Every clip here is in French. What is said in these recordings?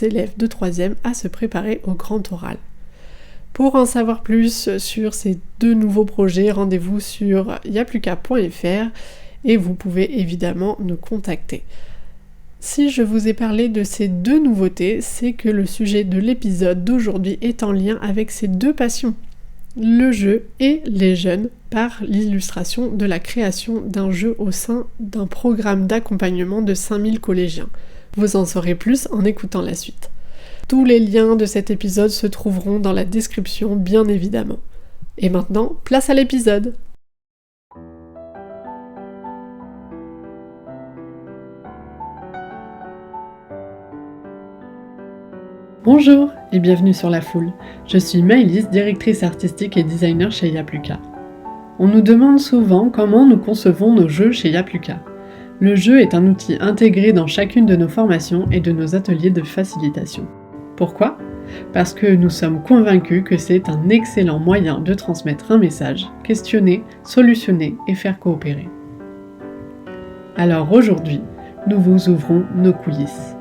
élèves de 3e à se préparer au grand oral. Pour en savoir plus sur ces 2 nouveaux projets, rendez-vous sur yapluka.fr et vous pouvez évidemment nous contacter. Si je vous ai parlé de ces 2 nouveautés, c'est que le sujet de l'épisode d'aujourd'hui est en lien avec ces 2 passions, le jeu et les jeunes, par l'illustration de la création d'un jeu au sein d'un programme d'accompagnement de 5000 collégiens. Vous en saurez plus en écoutant la suite. Tous les liens de cet épisode se trouveront dans la description, bien évidemment. Et maintenant, place à l'épisode! Bonjour et bienvenue sur La Foule. Je suis Maëlys, directrice artistique et designer chez Yapluka. On nous demande souvent comment nous concevons nos jeux chez Yapluka. Le jeu est un outil intégré dans chacune de nos formations et de nos ateliers de facilitation. Pourquoi ? Parce que nous sommes convaincus que c'est un excellent moyen de transmettre un message, questionner, solutionner et faire coopérer. Alors aujourd'hui, nous vous ouvrons nos coulisses.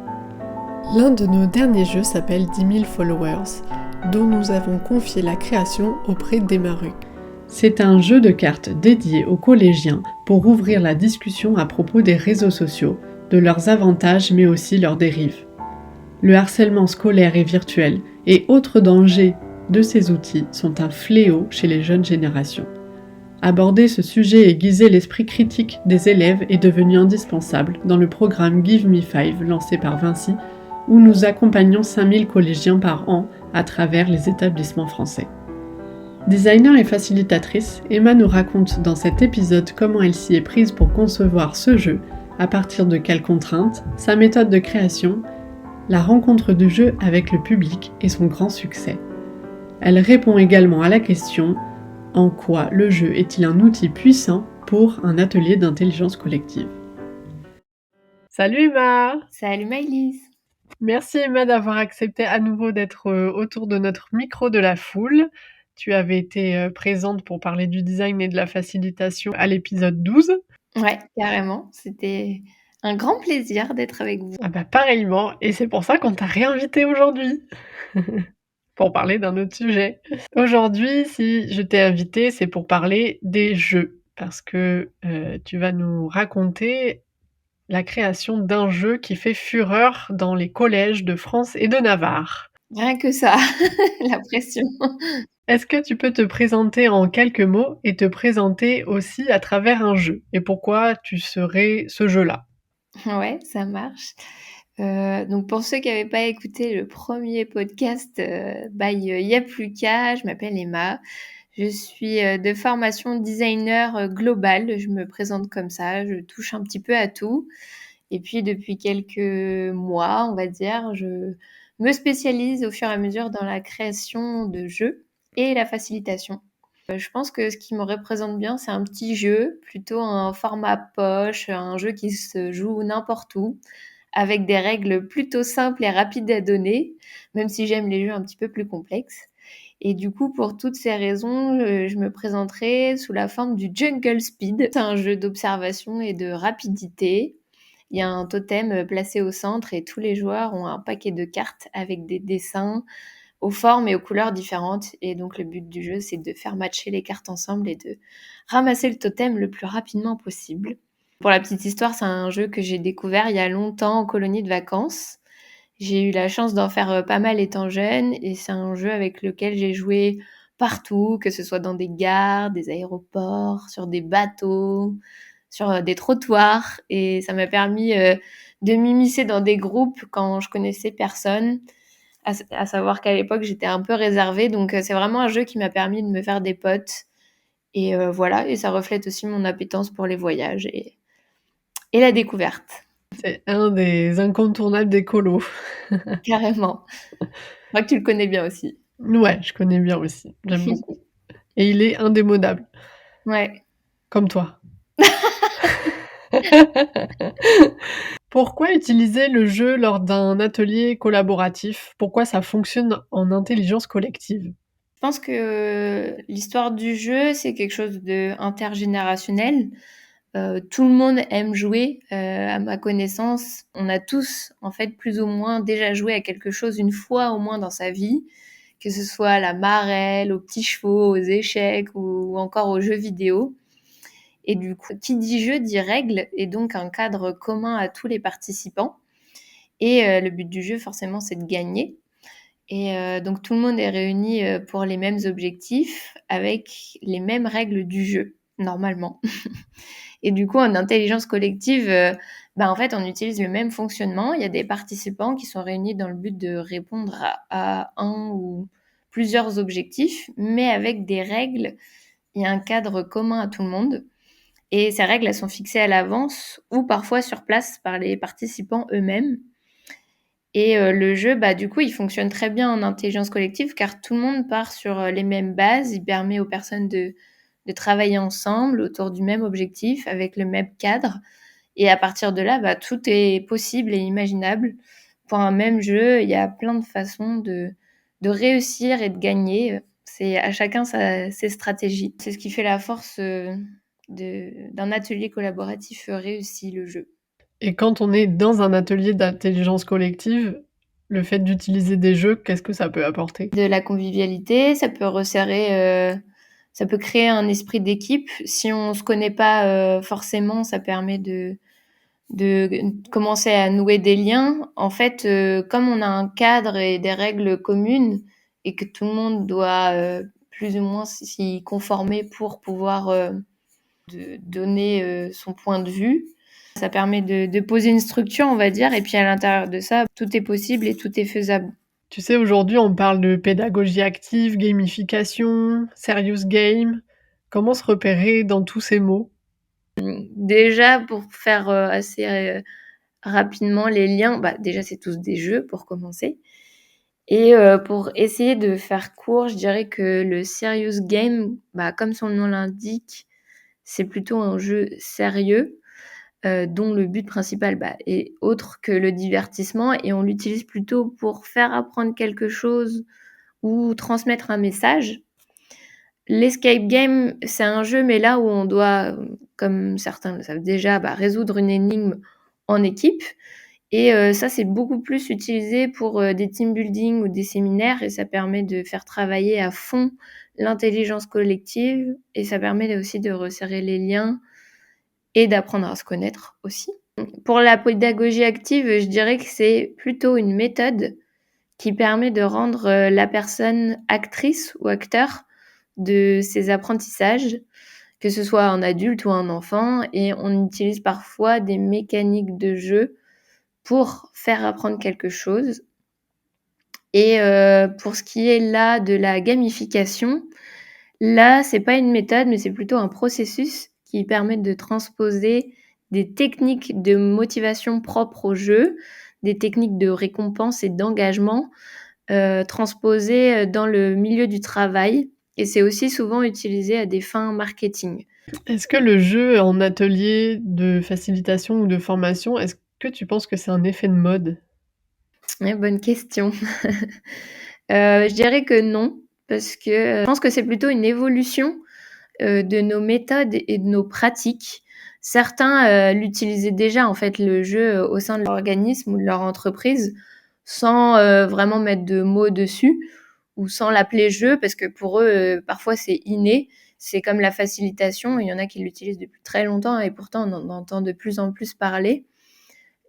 L'un de nos derniers jeux s'appelle 10 000 Followers, dont nous avons confié la création auprès d'Emma Ruck. C'est un jeu de cartes dédié aux collégiens pour ouvrir la discussion à propos des réseaux sociaux, de leurs avantages mais aussi leurs dérives. Le harcèlement scolaire et virtuel et autres dangers de ces outils sont un fléau chez les jeunes générations. Aborder ce sujet et aiguiser l'esprit critique des élèves est devenu indispensable dans le programme Give Me 5 lancé par Vinci, où nous accompagnons 5000 collégiens par an à travers les établissements français. Designer et facilitatrice, Emma nous raconte dans cet épisode comment elle s'y est prise pour concevoir ce jeu, à partir de quelles contraintes, sa méthode de création, la rencontre du jeu avec le public et son grand succès. Elle répond également à la question « En quoi le jeu est-il un outil puissant pour un atelier d'intelligence collective ?» Salut Emma! Salut Maëlys! Merci Emma d'avoir accepté à nouveau d'être autour de notre micro de La Foule. Tu avais été présente pour parler du design et de la facilitation à l'épisode 12. Ouais, carrément. C'était un grand plaisir d'être avec vous. Ah bah pareillement, et c'est pour ça qu'on t'a réinvité aujourd'hui pour parler d'un autre sujet. Aujourd'hui, si je t'ai invité, c'est pour parler des jeux, parce que tu vas nous raconter la création d'un jeu qui fait fureur dans les collèges de France et de Navarre. Rien que ça, la pression. Est-ce que tu peux te présenter en quelques mots et te présenter aussi à travers un jeu? Et pourquoi tu serais ce jeu-là? Ouais, ça marche. Donc pour ceux qui n'avaient pas écouté le premier podcast by Yapluka, je m'appelle Emma. Je suis de formation designer global. Je me présente comme ça, je touche un petit peu à tout. Et puis depuis quelques mois, on va dire, je me spécialise au fur et à mesure dans la création de jeux et la facilitation. Je pense que ce qui me représente bien, c'est un petit jeu, plutôt un format poche, un jeu qui se joue n'importe où, avec des règles plutôt simples et rapides à donner, même si j'aime les jeux un petit peu plus complexes. Et du coup, pour toutes ces raisons, je me présenterai sous la forme du Jungle Speed. C'est un jeu d'observation et de rapidité. Il y a un totem placé au centre et tous les joueurs ont un paquet de cartes avec des dessins aux formes et aux couleurs différentes. Et donc le but du jeu, c'est de faire matcher les cartes ensemble et de ramasser le totem le plus rapidement possible. Pour la petite histoire, c'est un jeu que j'ai découvert il y a longtemps en colonie de vacances. J'ai eu la chance d'en faire pas mal étant jeune et c'est un jeu avec lequel j'ai joué partout, que ce soit dans des gares, des aéroports, sur des bateaux, sur des trottoirs. Et ça m'a permis de m'immiscer dans des groupes quand je connaissais personne, à savoir qu'à l'époque, j'étais un peu réservée. Donc, c'est vraiment un jeu qui m'a permis de me faire des potes. Et voilà, et ça reflète aussi mon appétence pour les voyages et la découverte. C'est un des incontournables des colos. Carrément. Je crois que tu le connais bien aussi. Ouais, je connais bien aussi. J'aime beaucoup. Et il est indémodable. Ouais. Comme toi. Pourquoi utiliser le jeu lors d'un atelier collaboratif? Pourquoi ça fonctionne en intelligence collective? Je pense que l'histoire du jeu, c'est quelque chose d'intergénérationnel. Tout le monde aime jouer, à ma connaissance. On a tous, en fait, plus ou moins déjà joué à quelque chose une fois au moins dans sa vie, que ce soit à la marelle, aux petits chevaux, aux échecs ou encore aux jeux vidéo. Et du coup, qui dit jeu dit règles et donc un cadre commun à tous les participants. Et le but du jeu, forcément, c'est de gagner. Et donc tout le monde est réuni pour les mêmes objectifs avec les mêmes règles du jeu, normalement. Et du coup, en intelligence collective, en fait, on utilise le même fonctionnement. Il y a des participants qui sont réunis dans le but de répondre à un ou plusieurs objectifs, mais avec des règles. Il y a un cadre commun à tout le monde. Et ces règles, elles sont fixées à l'avance ou parfois sur place par les participants eux-mêmes. Et le jeu, du coup, il fonctionne très bien en intelligence collective car tout le monde part sur les mêmes bases. Il permet aux personnes de travailler ensemble autour du même objectif, avec le même cadre. Et à partir de là, tout est possible et imaginable. Pour un même jeu, il y a plein de façons de réussir et de gagner. C'est à chacun ses stratégies. C'est ce qui fait la force d'un atelier collaboratif réussi, le jeu. Et quand on est dans un atelier d'intelligence collective, le fait d'utiliser des jeux, qu'est-ce que ça peut apporter? De la convivialité, ça peut resserrer, ça peut créer un esprit d'équipe. Si on se connaît pas forcément, ça permet de commencer à nouer des liens. En fait, comme on a un cadre et des règles communes et que tout le monde doit plus ou moins s'y conformer pour pouvoir donner son point de vue, ça permet de poser une structure, on va dire, et puis à l'intérieur de ça, tout est possible et tout est faisable. Tu sais, aujourd'hui, on parle de pédagogie active, gamification, serious game. Comment se repérer dans tous ces mots? Déjà, pour faire assez rapidement les liens, déjà, c'est tous des jeux pour commencer. Et pour essayer de faire court, je dirais que le serious game, comme son nom l'indique, c'est plutôt un jeu sérieux, dont le but principal est autre que le divertissement et on l'utilise plutôt pour faire apprendre quelque chose ou transmettre un message. L'escape game, c'est un jeu, mais là où on doit, comme certains le savent déjà, résoudre une énigme en équipe. Et ça, c'est beaucoup plus utilisé pour des team building ou des séminaires et ça permet de faire travailler à fond l'intelligence collective et ça permet aussi de resserrer les liens et d'apprendre à se connaître aussi. Pour la pédagogie active, je dirais que c'est plutôt une méthode qui permet de rendre la personne actrice ou acteur de ses apprentissages, que ce soit un adulte ou un enfant, et on utilise parfois des mécaniques de jeu pour faire apprendre quelque chose. Et pour ce qui est là de la gamification, là, c'est pas une méthode, mais c'est plutôt un processus qui permet de transposer des techniques de motivation propres au jeu, des techniques de récompense et d'engagement, transposées dans le milieu du travail. Et c'est aussi souvent utilisé à des fins marketing. Est-ce que le jeu en atelier de facilitation ou de formation, est-ce que tu penses que c'est un effet de mode? Ouais, bonne question. Je dirais que non, parce que je pense que c'est plutôt une évolution de nos méthodes et de nos pratiques. Certains l'utilisaient déjà, en fait, le jeu au sein de leur organisme ou de leur entreprise, sans vraiment mettre de mots dessus ou sans l'appeler jeu, parce que pour eux, parfois, c'est inné. C'est comme la facilitation, il y en a qui l'utilisent depuis très longtemps et pourtant, on en entend de plus en plus parler.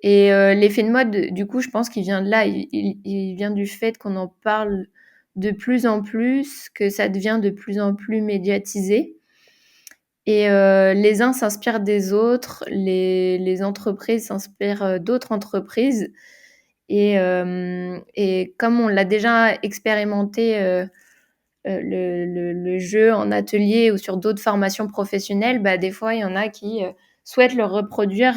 Et l'effet de mode, du coup, je pense qu'il vient de là. Il vient du fait qu'on en parle de plus en plus, que ça devient de plus en plus médiatisé. Et les uns s'inspirent des autres, les entreprises s'inspirent d'autres entreprises. Et comme on l'a déjà expérimenté, le jeu en atelier ou sur d'autres formations professionnelles, des fois, il y en a qui souhaitent le reproduire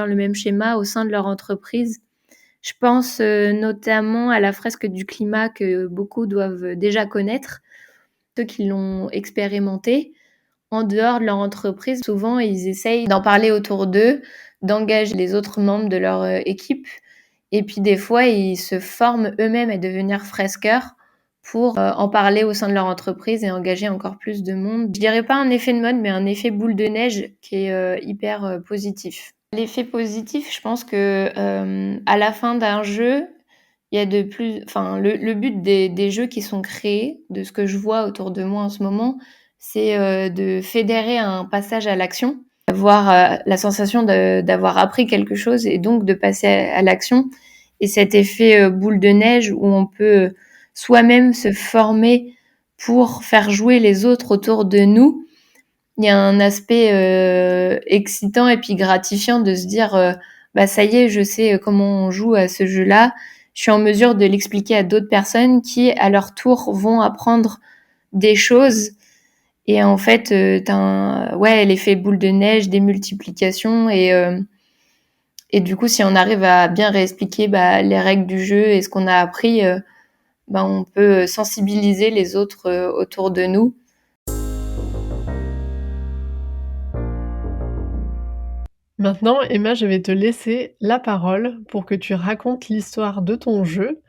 le même schéma au sein de leur entreprise. Je pense notamment à la fresque du climat que beaucoup doivent déjà connaître, ceux qui l'ont expérimenté. En dehors de leur entreprise, souvent, ils essayent d'en parler autour d'eux, d'engager les autres membres de leur équipe. Et puis, des fois, ils se forment eux-mêmes à devenir fresqueurs pour en parler au sein de leur entreprise et engager encore plus de monde. Je dirais pas un effet de mode, mais un effet boule de neige qui est hyper positif. L'effet positif, je pense que à la fin d'un jeu, il y a le but des jeux qui sont créés, de ce que je vois autour de moi en ce moment, c'est de fédérer un passage à l'action, avoir la sensation d'avoir appris quelque chose et donc de passer à l'action. Et cet effet boule de neige où on peut soi-même se former pour faire jouer les autres autour de nous, il y a un aspect excitant et puis gratifiant de se dire bah ça y est, je sais comment on joue à ce jeu-là. Je suis en mesure de l'expliquer à d'autres personnes qui, à leur tour, vont apprendre des choses. Et en fait, l'effet boule de neige, des multiplications et du coup, si on arrive à bien réexpliquer les règles du jeu et ce qu'on a appris, on peut sensibiliser les autres autour de nous. Maintenant, Emma, je vais te laisser la parole pour que tu racontes l'histoire de ton jeu.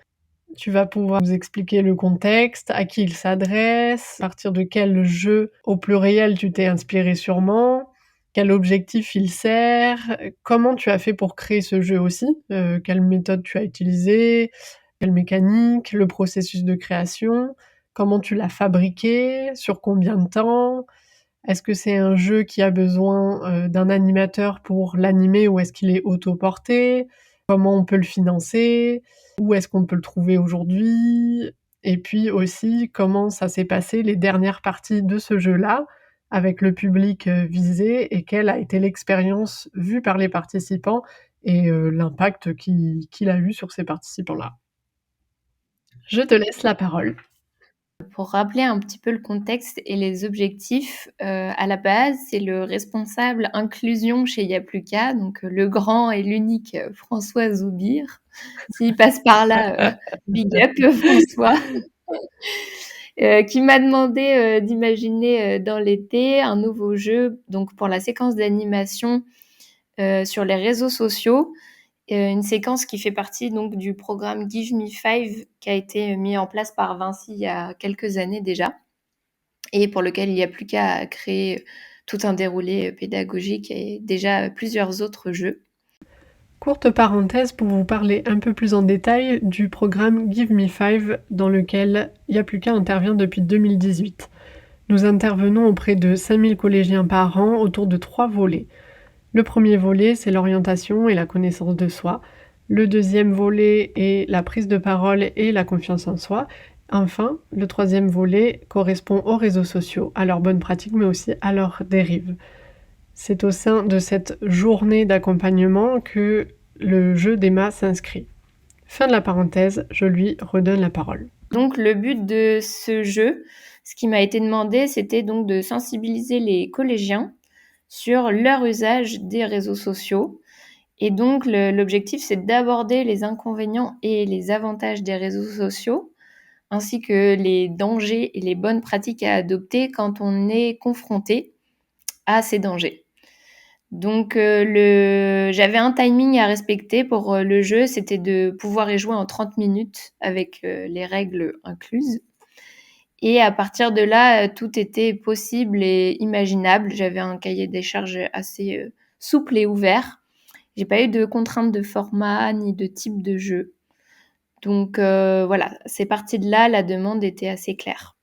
Tu vas pouvoir nous expliquer le contexte, à qui il s'adresse, à partir de quel jeu au pluriel tu t'es inspiré sûrement, quel objectif il sert, comment tu as fait pour créer ce jeu aussi, quelle méthode tu as utilisée, quelle mécanique, le processus de création, comment tu l'as fabriqué, sur combien de temps, est-ce que c'est un jeu qui a besoin d'un animateur pour l'animer ou est-ce qu'il est autoporté? Comment on peut le financer? Où est-ce qu'on peut le trouver aujourd'hui? Et puis aussi, comment ça s'est passé les dernières parties de ce jeu-là avec le public visé et quelle a été l'expérience vue par les participants et l'impact qu'il a eu sur ces participants-là. Je te laisse la parole. Pour rappeler un petit peu le contexte et les objectifs, à la base, c'est le responsable inclusion chez Yapluka, donc le grand et l'unique François Zoubir. S'il passe par là, big up François. Qui m'a demandé d'imaginer dans l'été un nouveau jeu donc pour la séquence d'animation sur les réseaux sociaux. Une séquence qui fait partie donc du programme Give Me Five qui a été mis en place par Vinci il y a quelques années déjà et pour lequel il n'y a plus qu'à créer tout un déroulé pédagogique et déjà plusieurs autres jeux. Courte parenthèse pour vous parler un peu plus en détail du programme Give Me Five dans lequel Yapluka intervient depuis 2018. Nous intervenons auprès de 5000 collégiens par an autour de 3 volets. Le premier volet, c'est l'orientation et la connaissance de soi. Le deuxième volet est la prise de parole et la confiance en soi. Enfin, le troisième volet correspond aux réseaux sociaux, à leurs bonnes pratiques, mais aussi à leurs dérives. C'est au sein de cette journée d'accompagnement que le jeu d'Emma s'inscrit. Fin de la parenthèse, je lui redonne la parole. Donc le but de ce jeu, ce qui m'a été demandé, c'était donc de sensibiliser les collégiens sur leur usage des réseaux sociaux. Et donc l'objectif, c'est d'aborder les inconvénients et les avantages des réseaux sociaux, ainsi que les dangers et les bonnes pratiques à adopter quand on est confronté à ces dangers. Donc j'avais un timing à respecter pour le jeu, c'était de pouvoir y jouer en 30 minutes avec les règles incluses. Et à partir de là, tout était possible et imaginable. J'avais un cahier des charges assez souple et ouvert. J'ai pas eu de contraintes de format ni de type de jeu. Donc voilà, c'est parti de là, la demande était assez claire.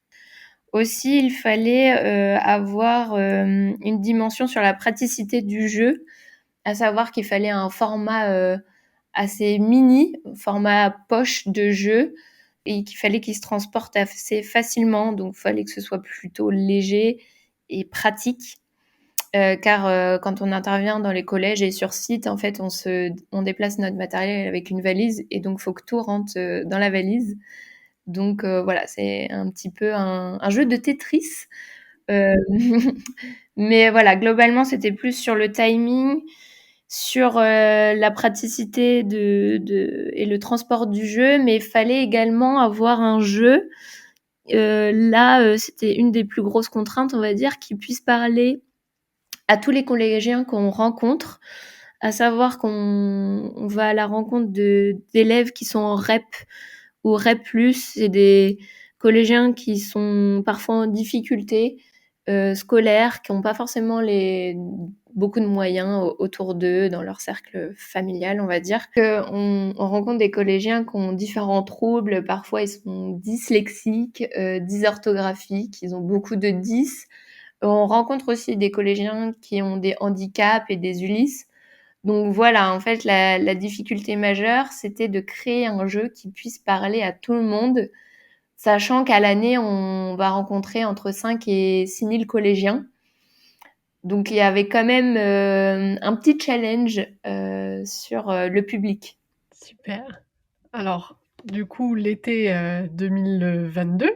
Aussi, il fallait avoir une dimension sur la praticité du jeu, à savoir qu'il fallait un format assez mini, format poche de jeu, et qu'il fallait qu'il se transporte assez facilement, donc il fallait que ce soit plutôt léger et pratique. Car quand on intervient dans les collèges et sur site, en fait, on déplace notre matériel avec une valise et donc il faut que tout rentre dans la valise. Donc voilà, c'est un petit peu un jeu de Tetris. Mais voilà, globalement, c'était plus sur le timing, sur la praticité et le transport du jeu, mais il fallait également avoir un jeu. Là, c'était une des plus grosses contraintes, on va dire, qui puisse parler à tous les collégiens qu'on rencontre, à savoir qu'on va à la rencontre d'élèves qui sont en REP ou REP+, c'est des collégiens qui sont parfois en difficulté scolaires, qui n'ont pas forcément beaucoup de moyens autour d'eux, dans leur cercle familial, on va dire. On rencontre des collégiens qui ont différents troubles, parfois ils sont dyslexiques, dysorthographiques, ils ont beaucoup de dys. On rencontre aussi des collégiens qui ont des handicaps et des ULIS. Donc voilà, en fait, la difficulté majeure, c'était de créer un jeu qui puisse parler à tout le monde, sachant qu'à l'année, on va rencontrer entre 5 et 6 000 collégiens. Donc il y avait quand même un petit challenge sur le public. Super. Alors, du coup, l'été 2022,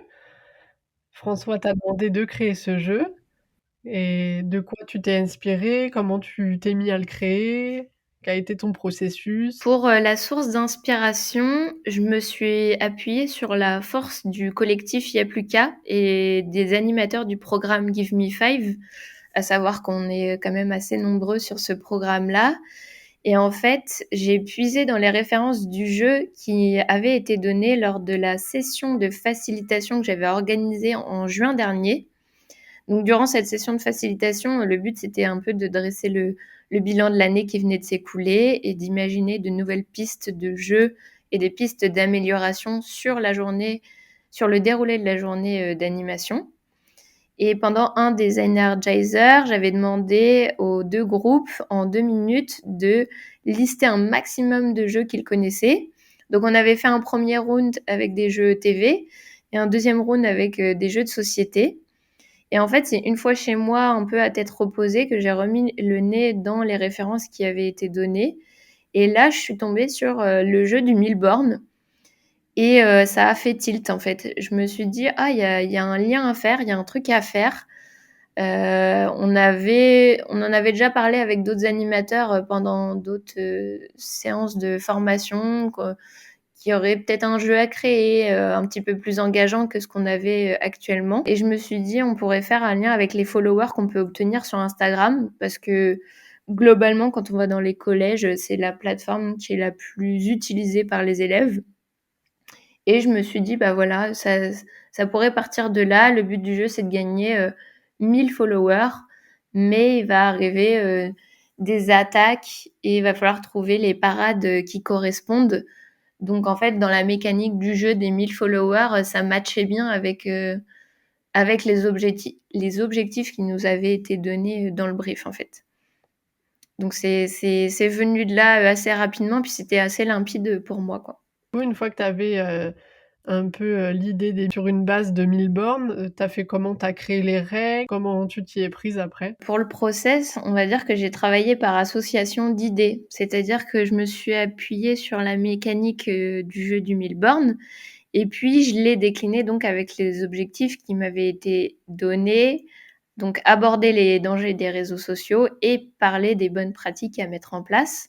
François t'a demandé de créer ce jeu. Et de quoi tu t'es inspiré? Comment tu t'es mis à le créer? Quel a été ton processus? Pour la source d'inspiration, je me suis appuyée sur la force du collectif Y'a plus qu'à et des animateurs du programme Give Me Five, à savoir qu'on est quand même assez nombreux sur ce programme-là. Et en fait, j'ai puisé dans les références du jeu qui avait été donné lors de la session de facilitation que j'avais organisée en juin dernier. Donc, durant cette session de facilitation, le but, c'était un peu de dresser le bilan de l'année qui venait de s'écouler et d'imaginer de nouvelles pistes de jeu et des pistes d'amélioration sur la journée, sur le déroulé de la journée d'animation. Et pendant un des Energizers, j'avais demandé aux 2 groupes, en 2 minutes, de lister un maximum de jeux qu'ils connaissaient. Donc, on avait fait un premier round avec des jeux TV et un deuxième round avec des jeux de société. Et en fait, c'est une fois chez moi, un peu à tête reposée, que j'ai remis le nez dans les références qui avaient été données. Et là, je suis tombée sur le jeu du 1000 bornes. Et ça a fait tilt, en fait. Je me suis dit, ah, il y a un lien à faire, il y a un truc à faire. On en avait déjà parlé avec d'autres animateurs pendant d'autres séances de formation, qu'il y aurait peut-être un jeu à créer un petit peu plus engageant que ce qu'on avait actuellement. Et je me suis dit, on pourrait faire un lien avec les followers qu'on peut obtenir sur Instagram, parce que globalement, quand on va dans les collèges, c'est la plateforme qui est la plus utilisée par les élèves. Et je me suis dit, bah voilà, ça pourrait partir de là. Le but du jeu, c'est de gagner 1000 followers, mais il va arriver des attaques et il va falloir trouver les parades qui correspondent. Donc en fait, dans la mécanique du jeu des 1000 followers, ça matchait bien avec les objectifs qui nous avaient été donnés dans le brief, en fait. Donc c'est venu de là assez rapidement, puis c'était assez limpide pour moi, quoi. Une fois que tu avais un peu l'idée sur une base de 1000 bornes, tu as fait comment? Tu as créé les règles? Comment tu t'y es prise après? Pour le process, on va dire que j'ai travaillé par association d'idées. C'est-à-dire que je me suis appuyée sur la mécanique du jeu du 1000 bornes et puis je l'ai décliné donc avec les objectifs qui m'avaient été donnés. Donc aborder les dangers des réseaux sociaux et parler des bonnes pratiques à mettre en place.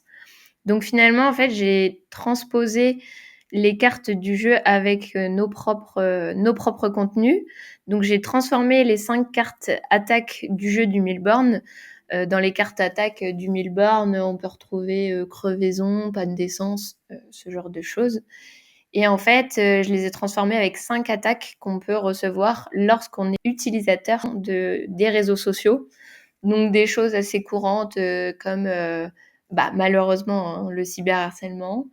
Donc finalement, en fait, j'ai transposé les cartes du jeu avec nos propres contenus. Donc j'ai transformé les 5 cartes attaque du jeu du 1000 bornes. Dans les cartes attaque du 1000 bornes, on peut retrouver crevaison, panne d'essence, ce genre de choses. Et en fait, je les ai transformées avec 5 attaques qu'on peut recevoir lorsqu'on est utilisateur des réseaux sociaux. Donc des choses assez courantes comme malheureusement le cyberharcèlement,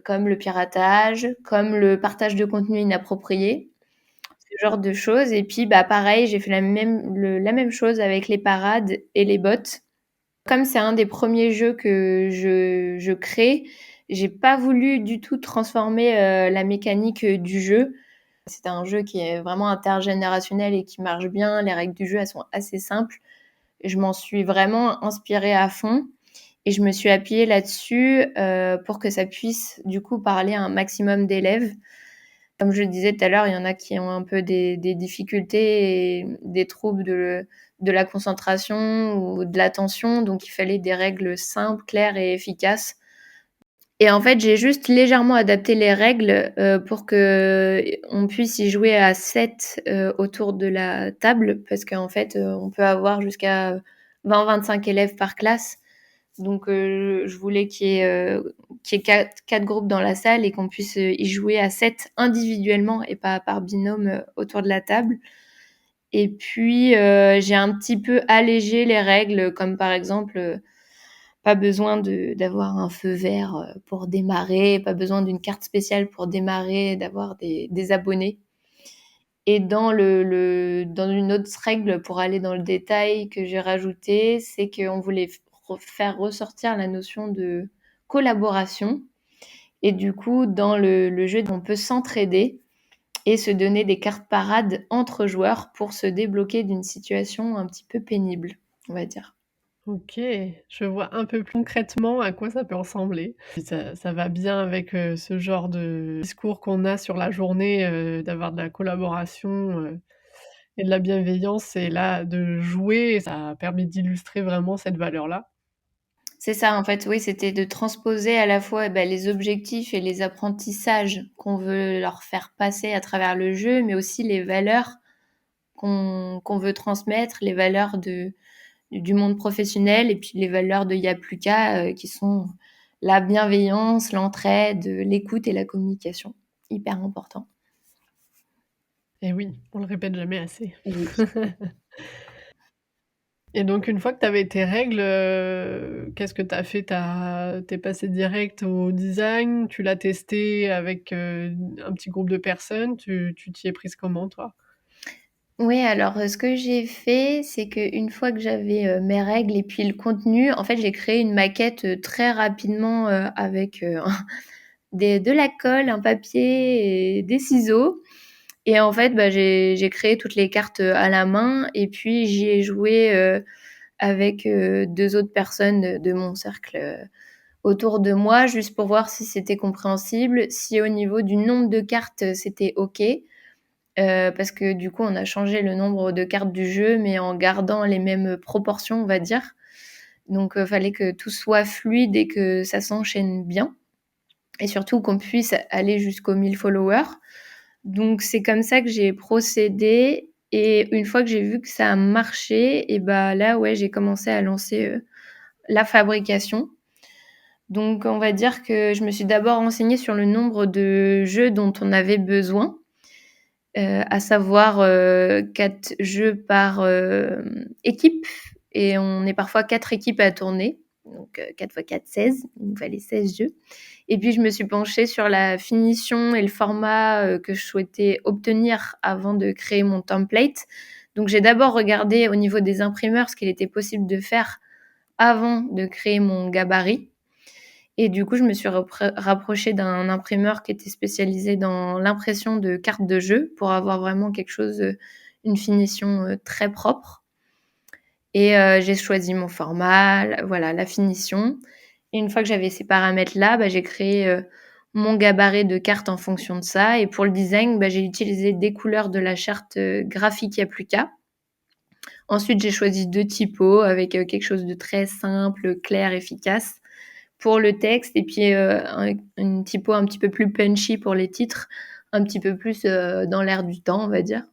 comme le piratage, comme le partage de contenu inapproprié, ce genre de choses. Et puis pareil, j'ai fait la même chose avec les parades et les bots. Comme c'est un des premiers jeux que je crée, j'ai pas voulu du tout transformer la mécanique du jeu. C'est un jeu qui est vraiment intergénérationnel et qui marche bien. Les règles du jeu, elles sont assez simples. Je m'en suis vraiment inspirée à fond et je me suis appuyée là-dessus pour que ça puisse du coup parler à un maximum d'élèves. Comme je le disais tout à l'heure, il y en a qui ont un peu des difficultés et des troubles de la concentration ou de l'attention, donc il fallait des règles simples, claires et efficaces. Et en fait, j'ai juste légèrement adapté les règles pour qu'on puisse y jouer à 7 autour de la table, parce qu'en fait, on peut avoir jusqu'à 20-25 élèves par classe. Donc, je voulais qu'il y ait quatre groupes dans la salle et qu'on puisse y jouer à 7 individuellement et pas par binôme autour de la table. Et puis, j'ai un petit peu allégé les règles, comme par exemple, pas besoin d'avoir un feu vert pour démarrer, pas besoin d'une carte spéciale pour démarrer, d'avoir des abonnés. Et dans une autre règle, pour aller dans le détail, que j'ai rajouté, c'est qu'on voulait faire ressortir la notion de collaboration. Et du coup, dans le jeu, on peut s'entraider et se donner des cartes parades entre joueurs pour se débloquer d'une situation un petit peu pénible, on va dire. OK, je vois un peu plus concrètement à quoi ça peut ressembler. Ça va bien avec, ce genre de discours qu'on a sur la journée, d'avoir de la collaboration, et de la bienveillance et là, de jouer, ça permet d'illustrer vraiment cette valeur-là. C'est ça, en fait, oui, c'était de transposer à la fois, les objectifs et les apprentissages qu'on veut leur faire passer à travers le jeu, mais aussi les valeurs qu'on veut transmettre, les valeurs du monde professionnel et puis les valeurs de Yapluka, qui sont la bienveillance, l'entraide, l'écoute et la communication. Hyper important. Et oui, on le répète jamais assez. Oui. Et donc une fois que tu avais tes règles, qu'est-ce que tu as fait? Tu es passé direct au design? Tu l'as testé avec, un petit groupe de personnes? Tu t'y es prise comment toi? Oui, alors, ce que j'ai fait, c'est qu'une fois que j'avais, mes règles et puis le contenu, en fait, j'ai créé une maquette, très rapidement, avec, de la colle, un papier et des ciseaux. Et en fait, j'ai créé toutes les cartes à la main et puis j'y ai joué avec 2 autres personnes de mon cercle autour de moi, juste pour voir si c'était compréhensible, si au niveau du nombre de cartes c'était OK. Parce que du coup, on a changé le nombre de cartes du jeu, mais en gardant les mêmes proportions, on va dire. Donc, fallait que tout soit fluide et que ça s'enchaîne bien. Et surtout qu'on puisse aller jusqu'aux 1000 followers. Donc c'est comme ça que j'ai procédé et une fois que j'ai vu que ça a marché et là, ouais, j'ai commencé à lancer, la fabrication. Donc on va dire que je me suis d'abord renseignée sur le nombre de jeux dont on avait besoin, à savoir, 4 jeux par, équipe et on est parfois 4 équipes à tourner. Donc 4 fois 4, 16. Il nous fallait 16 jeux. Et puis je me suis penchée sur la finition et le format que je souhaitais obtenir avant de créer mon template. Donc j'ai d'abord regardé au niveau des imprimeurs ce qu'il était possible de faire avant de créer mon gabarit. Et du coup, je me suis rapprochée d'un imprimeur qui était spécialisé dans l'impression de cartes de jeu pour avoir vraiment quelque chose, une finition très propre. Et j'ai choisi mon format, voilà, la finition. Et une fois que j'avais ces paramètres-là, j'ai créé mon gabarit de cartes en fonction de ça. Et pour le design, j'ai utilisé des couleurs de la charte graphique Yapluka. Ensuite, j'ai choisi 2 typos avec quelque chose de très simple, clair, efficace pour le texte. Et puis une typo un petit peu plus punchy pour les titres, un petit peu plus dans l'air du temps, on va dire.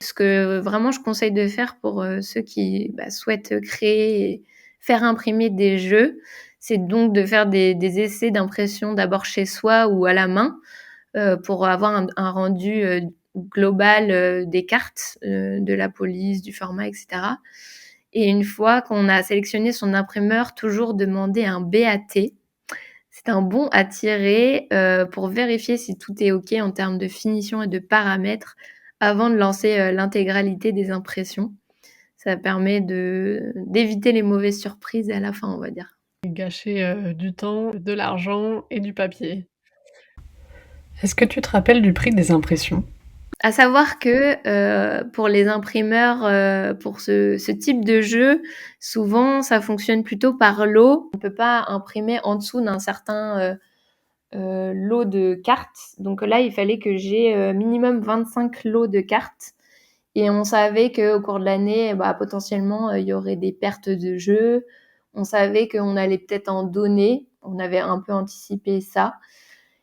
Ce que vraiment je conseille de faire pour ceux qui souhaitent créer et faire imprimer des jeux, c'est donc de faire des essais d'impression d'abord chez soi ou à la main pour avoir un rendu global des cartes, de la police, du format, etc. Et une fois qu'on a sélectionné son imprimeur, toujours demander un BAT. C'est un bon à tirer pour vérifier si tout est OK en termes de finition et de paramètres avant de lancer l'intégralité des impressions. Ça permet d'éviter les mauvaises surprises à la fin, on va dire. Gâcher, du temps, de l'argent et du papier. Est-ce que tu te rappelles du prix des impressions? À savoir que pour les imprimeurs, pour ce type de jeu, souvent ça fonctionne plutôt par lot. On peut pas imprimer en dessous d'un certain lot de cartes. Donc là, il fallait que j'ai minimum 25 lots de cartes. Et on savait qu'au cours de l'année, potentiellement, il y aurait des pertes de jeux. On savait qu'on allait peut-être en donner. On avait un peu anticipé ça.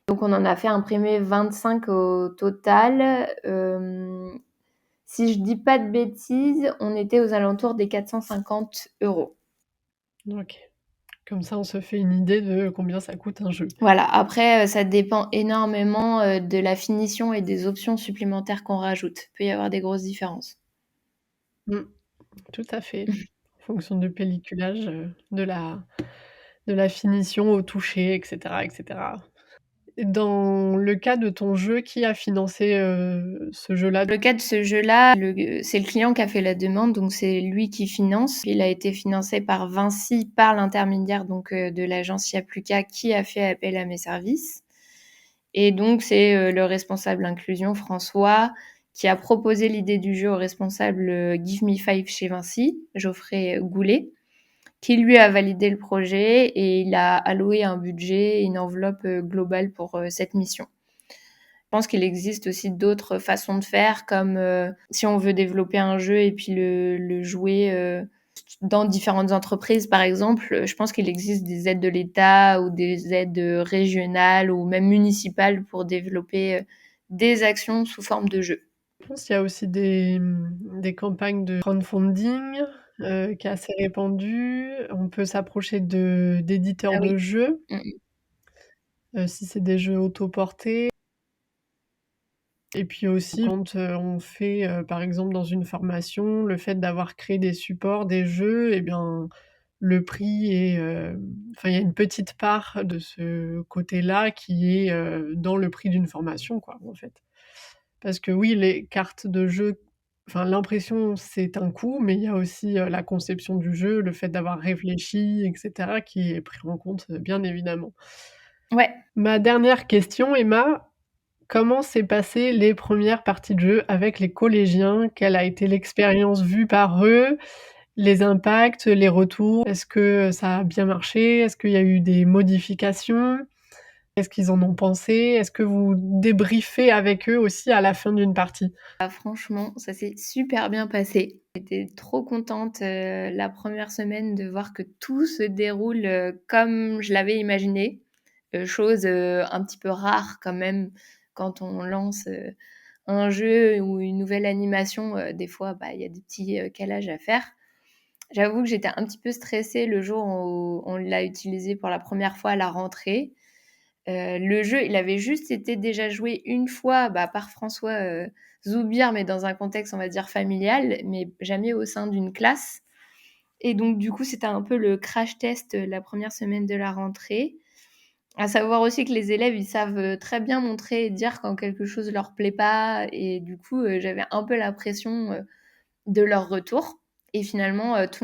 Donc on en a fait imprimer 25 au total. Si je dis pas de bêtises, on était aux alentours des 450 €. OK. Comme ça, on se fait une idée de combien ça coûte un jeu. Voilà, après, ça dépend énormément, de la finition et des options supplémentaires qu'on rajoute. Il peut y avoir des grosses différences. Tout à fait. En fonction du pelliculage, de la finition au toucher et cetera et cetera. Dans le cas de ton jeu, qui a financé, ce jeu-là? Dans le cas de ce jeu-là, c'est le client qui a fait la demande, donc c'est lui qui finance. Il a été financé par Vinci, par l'intermédiaire donc de l'agence Yapluka qui a fait appel à mes services. Et donc c'est le responsable inclusion, François, qui a proposé l'idée du jeu au responsable Give Me Five chez Vinci, Geoffrey Goulet, qui lui a validé le projet et il a alloué un budget, une enveloppe globale pour cette mission. Je pense qu'il existe aussi d'autres façons de faire, comme si on veut développer un jeu et puis le jouer dans différentes entreprises, par exemple. Je pense qu'il existe des aides de l'État ou des aides régionales ou même municipales pour développer des actions sous forme de jeu. Je pense qu'il y a aussi des campagnes de crowdfunding, qui est assez répandue. On peut s'approcher d'éditeurs Ah oui. de jeux, si c'est des jeux autoportés. Et puis aussi quand, on fait, par exemple dans une formation, le fait d'avoir créé des supports, des jeux et bien, le prix est, enfin il y a une petite part de ce côté-là qui est, dans le prix d'une formation quoi, en fait. Parce que oui, les cartes de jeu, enfin l'impression c'est un coût, mais il y a aussi, la conception du jeu, le fait d'avoir réfléchi et cetera qui est pris en compte, bien évidemment. Ouais. Ma dernière question, Emma, comment s'est passées les premières parties de jeu avec les collégiens? Quelle a été l'expérience vue par eux? Les impacts, les retours? Est-ce que ça a bien marché? Est-ce qu'il y a eu des modifications? Qu'est-ce qu'ils en ont pensé? Est-ce que vous débriefez avec eux aussi à la fin d'une partie? Ah, franchement, ça s'est super bien passé. J'étais trop contente la première semaine de voir que tout se déroule comme je l'avais imaginé. Chose un petit peu rare quand même quand on lance un jeu ou une nouvelle animation. Des fois, bah, il y a des petits calages à faire. J'avoue que j'étais un petit peu stressée le jour où on l'a utilisé pour la première fois à la rentrée. Le jeu, il avait juste été déjà joué une fois par François Zoubir, mais dans un contexte, on va dire, familial, mais jamais au sein d'une classe. Et donc, du coup, c'était un peu le crash test la première semaine de la rentrée. À savoir aussi que les élèves, ils savent très bien montrer et dire quand quelque chose leur plaît pas. Et du coup, j'avais un peu la pression de leur retour. Et finalement, tout